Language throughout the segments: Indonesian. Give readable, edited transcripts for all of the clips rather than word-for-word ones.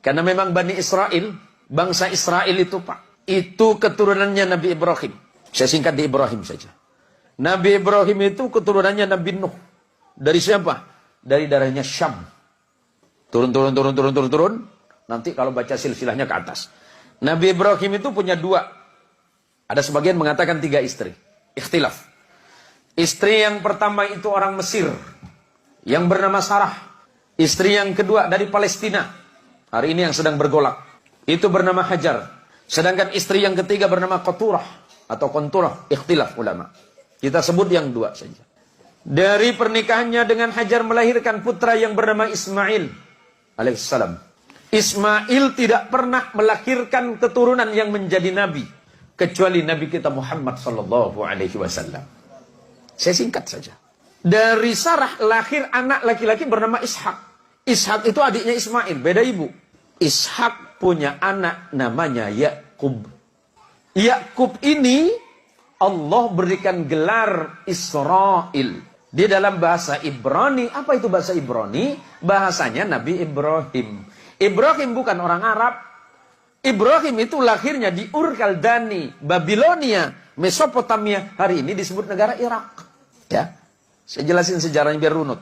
Karena memang Bani Israel, bangsa Israel itu Pak, itu keturunannya Nabi Ibrahim. Saya singkat di Ibrahim saja. Nabi Ibrahim itu keturunannya Nabi Nuh. Dari siapa? Dari darahnya Syam. Turun. Nanti kalau baca silsilahnya ke atas. Nabi Ibrahim itu punya 2. Ada sebagian mengatakan 3 istri. Ikhtilaf. Istri yang pertama itu orang Mesir, yang bernama Sarah. Istri yang kedua dari Palestina. Hari ini yang sedang bergolak. Itu bernama Hajar. Sedangkan istri yang ketiga bernama Qaturah. Atau Qunturah. Ikhtilaf ulama. Kita sebut yang 2 saja. Dari pernikahannya dengan Hajar melahirkan putra yang bernama Ismail alaihissalam. Ismail tidak pernah melahirkan keturunan yang menjadi nabi. Kecuali Nabi kita Muhammad sallallahu alaihi wasallam. Saya singkat saja. Dari Sarah lahir anak laki-laki bernama Ishak. Ishak itu adiknya Ismail, beda ibu. Ishak punya anak namanya Yakub. Yakub ini Allah berikan gelar Israel. Di dalam bahasa Ibrani, apa itu bahasa Ibrani? Bahasanya Nabi Ibrahim. Ibrahim bukan orang Arab. Ibrahim itu lahirnya di Ur Kaldani, Babilonia, Mesopotamia. Hari ini disebut negara Irak. Ya, saya jelasin sejarahnya biar runut,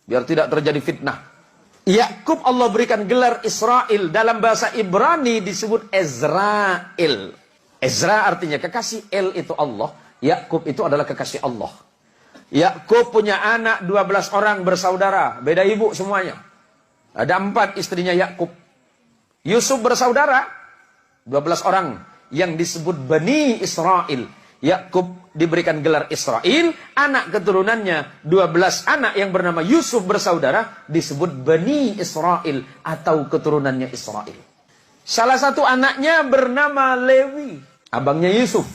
biar tidak terjadi fitnah. Yakub Allah berikan gelar Israel. Dalam bahasa Ibrani disebut Ezrael. Ezra artinya kekasih, El itu Allah. Yakub itu adalah kekasih Allah. Yakub punya anak 12 orang bersaudara. Beda ibu semuanya. Ada 4 istrinya Yakub. Yusuf bersaudara. 12 orang yang disebut Bani Israel. Yakub diberikan gelar Israel, anak keturunannya 12 anak yang bernama Yusuf bersaudara disebut Bani Israel atau keturunannya Israel. Salah satu anaknya bernama Lewi, abangnya Yusuf.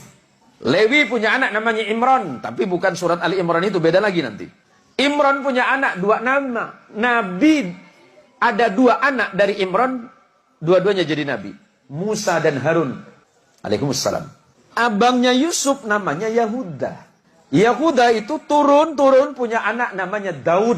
Lewi punya anak namanya Imran, tapi bukan surat Ali Imran itu, beda lagi nanti. Imran punya anak 2 nama. Nabi ada 2 anak dari Imran, dua-duanya jadi nabi. Musa dan Harun. Waalaikumsalam. Abangnya Yusuf namanya Yahuda. Yahuda itu turun punya anak namanya Daud.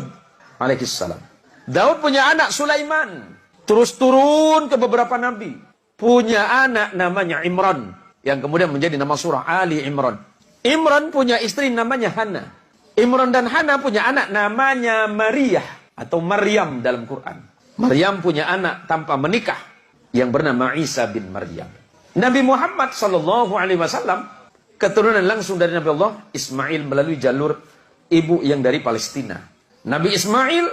Alaihissalam. Daud punya anak Sulaiman. Terus turun ke beberapa nabi. Punya anak namanya Imran. Yang kemudian menjadi nama surah Ali Imran. Imran punya istri namanya Hana. Imran dan Hana punya anak namanya Maria. Atau Maryam dalam Quran. Maryam punya anak tanpa menikah. Yang bernama Isa bin Maryam. Nabi Muhammad sallallahu alaihi wasallam keturunan langsung dari Nabi Allah Ismail melalui jalur ibu yang dari Palestina. Nabi Ismail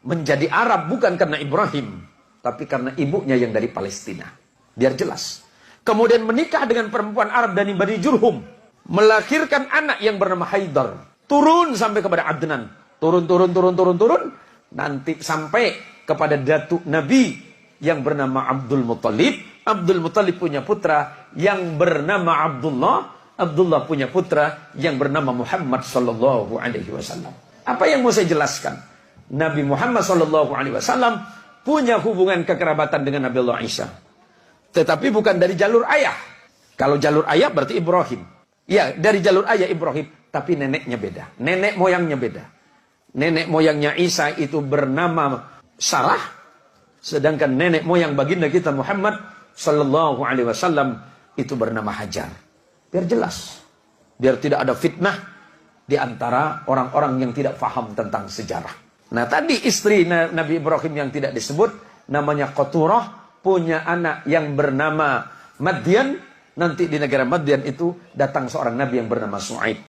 menjadi Arab bukan karena Ibrahim, tapi karena ibunya yang dari Palestina. Biar jelas. Kemudian menikah dengan perempuan Arab dari Bani Jurhum, melahirkan anak yang bernama Haidar. Turun sampai kepada Adnan. Turun. Nanti sampai kepada datuk Nabi yang bernama Abdul Muttalib. Abdul Muttalib punya putra yang bernama Abdullah. Abdullah punya putra yang bernama Muhammad sallallahu alaihi wasallam. Apa yang mau saya jelaskan? Nabi Muhammad sallallahu alaihi wasallam punya hubungan kekerabatan dengan Nabi Allah Isa. Tetapi bukan dari jalur ayah. Kalau jalur ayah berarti Ibrahim. Ya, dari jalur ayah Ibrahim, tapi neneknya beda. Nenek moyangnya beda. Nenek moyangnya Isa itu bernama Sarah, sedangkan nenek moyang baginda kita Muhammad sallallahu alaihi wasallam itu bernama Hajar. Biar jelas. Biar tidak ada fitnah di antara orang-orang yang tidak paham tentang sejarah. Nah, tadi istri Nabi Ibrahim yang tidak disebut namanya Qaturah punya anak yang bernama Madian. Nanti di negara Madian itu datang seorang nabi yang bernama Shu'aib.